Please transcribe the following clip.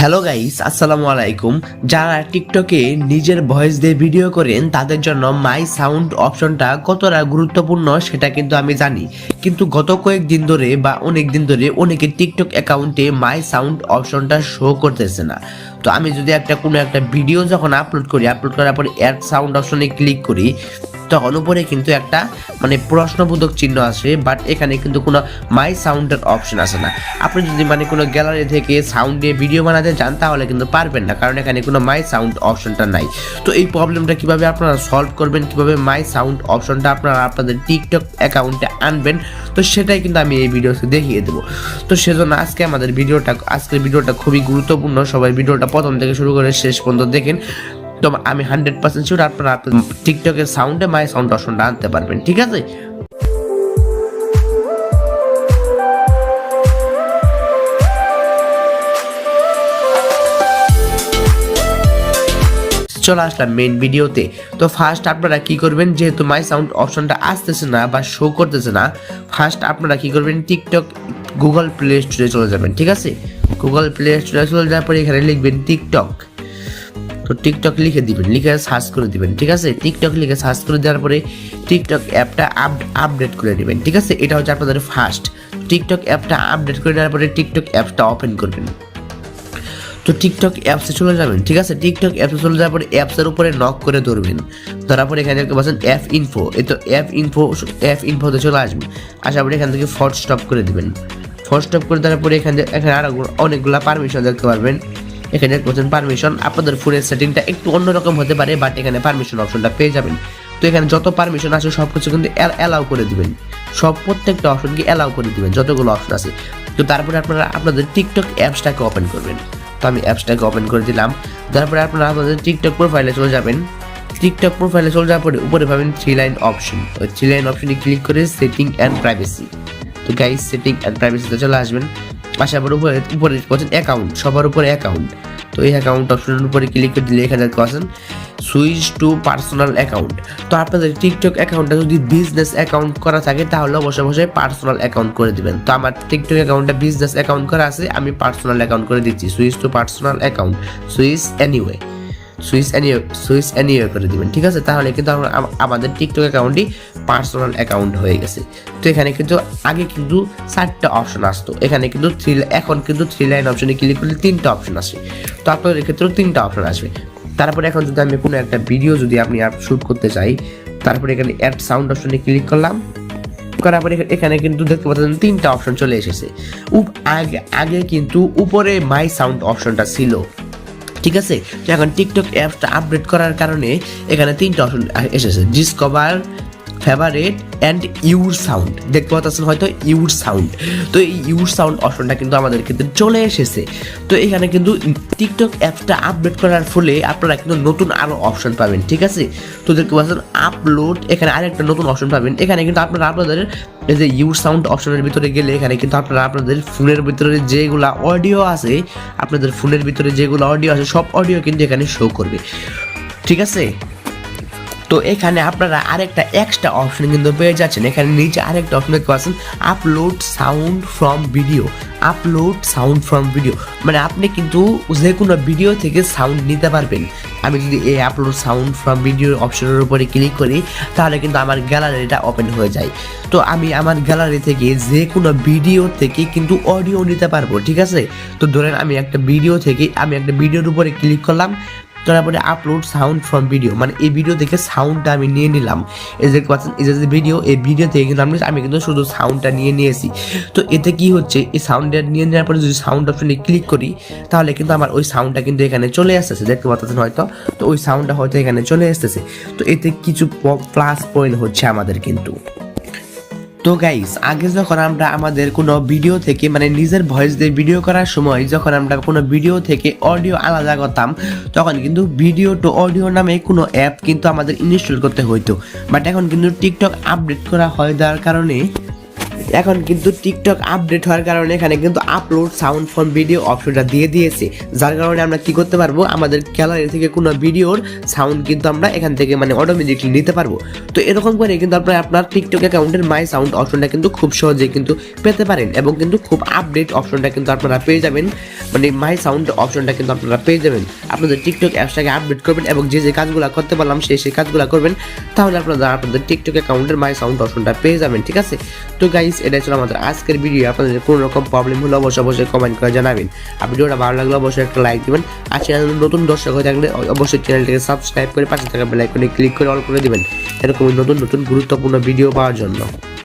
Hello guys, আসসালামু আলাইকুম। যারা টিকটকে নিজের ভয়েস দিয়ে ভিডিও করেন তাদের জন্য মাই সাউন্ড অপশনটা কতটা গুরুত্বপূর্ণ সেটা কিন্তু আমি জানি, কিন্তু গত কয়েকদিন ধরে বা অনেক দিন ধরে অনেকে টিকটক অ্যাকাউন্টে মাই সাউন্ড অপশনটা শো করতেছে না। তো আমি যদি কোনো একটা ভিডিও যখন আপলোড করার পরে অ্যাড সাউন্ড অপশনে ক্লিক করি, তখন উপরে কিন্তু একটা প্রশ্নবোধক চিহ্ন আসে, বাট এখানে কিন্তু কোনো মাই সাউন্ডের অপশন আসে না। আপনি যদি কোনো গ্যালারি থেকে সাউন্ড দিয়ে ভিডিও বানাতে চান তাহলে কিন্তু পারবেন না, কারণ এখানে কোনো মাই সাউন্ড অপশনটা নাই। তো এই প্রবলেমটা কিভাবে আপনারা সলভ করবেন, কিভাবে মাই সাউন্ড অপশনটা আপনারা আপনাদের টিকটক অ্যাকাউন্টে আনবেন, তো সেটাই কিন্তু আমি এই ভিডিওতে দেখিয়ে দেবো। তো সেজন্য আজকের ভিডিওটা খুবই গুরুত্বপূর্ণ। সবাই ভিডিওটা প্রথম থেকে শুরু করে শেষ পর্যন্ত দেখেন। তো আমি 100% শিওর আপনারা টিকটকের সাউন্ডে মাই সাউন্ড অপশনটা আনতে পারবেন, ঠিক আছে? চলে আসলাম মেইন ভিডিওতে। তো ফার্স্ট আপনারা কি করবেন, যেহেতু মাই সাউন্ড অপশনটা আসতেছে না বা শো করতেছে না, ফার্স্ট আপনারা কি করবেন, টিকটক গুগল প্লে স্টোরে চলে যাবেন, ঠিক আছে? গুগল প্লে স্টোরে চলে যাওয়ার পরে এখানে লিখবেন টিকটক। তো টিকটক লিখে দিবেন, লিখে সার্চ করে দিবেন, ঠিক আছে? টিকটক লিখে সার্চ করে দেওয়ার পরে টিকটক অ্যাপটা আপডেট করে নেবেন, ঠিক আছে? এটা হচ্ছে আপনাদের ফার্স্ট। টিকটক অ্যাপটা আপডেট করে দেওয়ার পরে টিকটক অ্যাপটা ওপেন করবেন। তো টিকটক অ্যাপসে চলে যাবেন, ঠিক আছে? টিকটক অ্যাপসে চলে যাওয়ার পরে অ্যাপসের উপরে নক করে ধরবেন। ধরার পরে এখানে দেখতে পাচ্ছেন অ্যাপ ইনফো, এই তো অ্যাপ ইনফোতে চলে আসবেন। আসার পরে এখান থেকে ফোর্স স্টপ করে দিবেন। ফোর্স স্টপ করে দেওয়ার পরে এখানে আরো অনেকগুলো পারমিশন দেখতে পারবেন। এখানে বলছেন পারমিশন, আপনাদের ফোনের সেটিংটা একটু অন্যরকম হতে পারে, বাট এখানে পারমিশন অপশনটা পেয়ে যাবেন। তো এখানে যত পারমিশন আছে সব কিছু কিন্তু অ্যালাউ করে দিবেন, প্রত্যেকটা অপশনকে অ্যালাউ করে দিবেন যতগুলো অপশন আছে। তো তারপরে আপনারা আপনাদের টিকটক অ্যাপসটাকে ওপেন করবেন। তো আমি অ্যাপসটাকে ওপেন করে দিলাম। তারপরে আপনারা আপনাদের টিকটক প্রোফাইলে চলে যাবেন। টিকটক প্রোফাইলে চলে যাওয়ার পরে উপরে পাবেন 3 লাইন অপশন। ওই 3 লাইন অপশনে ক্লিক করে সেটিং অ্যান্ড প্রাইভেসি। তো গাইস, সেটিং অ্যান্ড প্রাইভেসিতে চলে আসবেন। আসার পর উপরে বলছেন অ্যাকাউন্ট, সবার উপরে অ্যাকাউন্ট। তো এই অ্যাকাউন্ট অপশনের উপরে ক্লিক করে দিলে এখানে দেখতে সুইচ টু পার্সোনাল অ্যাকাউন্ট। তো আপনাদের টিকটক অ্যাকাউন্টটা যদি বিজনেস অ্যাকাউন্ট করা থাকে তাহলে অবশ্যই পার্সোনাল অ্যাকাউন্ট করে দিবেন। তো আমার টিকটক অ্যাকাউন্টটা বিজনেস অ্যাকাউন্ট করা আছে, আমি পার্সোনাল অ্যাকাউন্ট করে দিচ্ছি। Switch to personal account, switch anyway করে দিবেন, ঠিক আছে? তাহলে কিন্তু আমাদের টিকটক অ্যাকাউন্টই পার্সোনাল অ্যাকাউন্ট হয়ে গেছে। তো এখানে কিন্তু আগে কিন্তু 4টা অপশন আসতো, এখানে কিন্তু এখন কিন্তু 3 লাইন অপশনে ক্লিক করলে 3টা অপশন আসে। তো আপনাদের ক্ষেত্রেও 3টা অপশন আসবে। তারপরে এখন যদি আমি কোনো একটা ভিডিও যদি আপনি শুট করতে চাই, তারপরে এখানে অ্যাড সাউন্ড অপশনে ক্লিক করলাম। করার পরে এখানে কিন্তু দেখতে পাচ্ছেন 3টা অপশন চলে এসেছে। আগে কিন্তু উপরে মাই সাউন্ড অপশনটা ছিল, ঠিক আছে? তো এখন টিকটক অ্যাপসটা আপডেট করার কারণে এখানে 3টা অপশন এসেছে, discover, favourite and your sound. দেখতে পাচ্ছেন হয়তো ইউর সাউন্ড। তো এই ইউর সাউন্ড অপশনটা কিন্তু আমাদের ক্ষেত্রে চলে এসেছে। তো এখানে কিন্তু টিকটক অ্যাপসটা আপডেট করার ফলে আপনারা কিন্তু নতুন আরও অপশন পাবেন, ঠিক আছে? তো দেখতে পাচ্ছেন আপলোড, এখানে আরেকটা নতুন অপশন পাবেন। এখানে কিন্তু আপনারা আপনাদের এই যে ইউর সাউন্ড অপশনের ভিতরে গেলে এখানে কিন্তু আপনারা আপনাদের ফোনের ভিতরে যেগুলো অডিও আছে, সব অডিও কিন্তু এখানে শো করবে, ঠিক আছে? তো এখানে আপনারা আরেকটা এক্সট্রা অপশন কিন্তু পেয়ে যাচ্ছেন। এখানে নিচে আরেকটা অপশন দেখতে পাচ্ছেন, আপলোড সাউন্ড ফ্রম ভিডিও। মানে আপনি কিন্তু যে কোনো ভিডিও থেকে সাউন্ড নিতে পারবেন। আমি যদি এই আপলোড সাউন্ড ফ্রম ভিডিও অপশনের উপরে ক্লিক করি তাহলে কিন্তু আমার গ্যালারিটা ওপেন হয়ে যায়। তো আমি আমার গ্যালারি থেকে যে কোনো ভিডিও থেকে কিন্তু অডিও নিতে পারবো, ঠিক আছে? তো ধরেন আমি একটা ভিডিওর উপরে ক্লিক করলাম, তারপরে আপলোড সাউন্ড ফ্রম ভিডিও, মানে এই ভিডিও থেকে সাউন্ডটা আমি নিয়ে নিলাম। এই যে ভিডিও, এই ভিডিও থেকে কিন্তু আমি কিন্তু শুধু সাউন্ডটা নিয়েছি। তো এতে কি হচ্ছে, এই সাউন্ডটা নিয়ে নেওয়ার পরে যদি সাউন্ড অপশনে ক্লিক করি তাহলে কিন্তু আমার ওই সাউন্ডটা কিন্তু এখানে চলে আসতেছে, দেখতে পাচ্ছেন হয়তো। তো ওই সাউন্ডটা হয়তো এখানে চলে আসতেছে। তো এতে কিছু প্লাস পয়েন্ট হচ্ছে আমাদের কিন্তু। তো গাইস, আগে যখন আমরা আমাদের কোনো ভিডিও থেকে নিজের ভয়েস দিয়ে ভিডিও করার সময় যখন আমরা কোনো ভিডিও থেকে অডিও আলাদা করতাম, তখন কিন্তু ভিডিও টু অডিও নামে কোনো অ্যাপ কিন্তু আমাদের ইনস্টল করতে হইতো। বাট এখন কিন্তু টিকটক আপডেট করা হয়ে যাওয়ার কারণে এখন কিন্তু টিকটক আপডেট হওয়ার কারণে এখানে কিন্তু আপলোড সাউন্ড ফ্রম ভিডিও অপশনটা দিয়ে দিয়েছে, যার কারণে আমরা কি করতে পারবো, আমাদের গ্যালারি থেকে কোনো ভিডিওর সাউন্ড কিন্তু আমরা এখান থেকে মানে অটোমেটিকলি নিতে পারবো। তো এরকম করে কিন্তু আপনারা আপনার টিকটক অ্যাকাউন্টের মাই সাউন্ড অপশনটা কিন্তু খুব সহজে কিন্তু পেতে পারেন এবং কিন্তু খুব আপডেট অপশনটা কিন্তু আপনারা পেয়ে যাবেন, মানে মাই সাউন্ড অপশনটা কিন্তু আপনারা পেয়ে যাবেন। আপনাদের টিকটক অ্যাপসটাকে আপডেট করবেন এবং যে কাজগুলো করতে পারলাম সেই কাজগুলো করবেন, তাহলে আপনারা আপনাদের টিকটক অ্যাকাউন্টের মাই সাউন্ড অপশনটা পেয়ে যাবেন। ঠিক আছে, তো গাইস এটাই ছিল আমাদের আজকের ভিডিও। আপনাদের কোনো রকম প্রবলেম হলে অবশ্যই কমেন্ট করে জানাবেন। আর ভিডিওটা ভালো লাগলে অবশ্যই একটা লাইক দিবেন। আর চ্যানেল নতুন দর্শক হয়ে থাকলে অবশ্যই চ্যানেলটাকে সাবস্ক্রাইব করে পাশে থাকা বেল আইকনে ক্লিক করে অল করে দিবেন, এরকম নতুন গুরুত্বপূর্ণ ভিডিও পাওয়ার জন্য।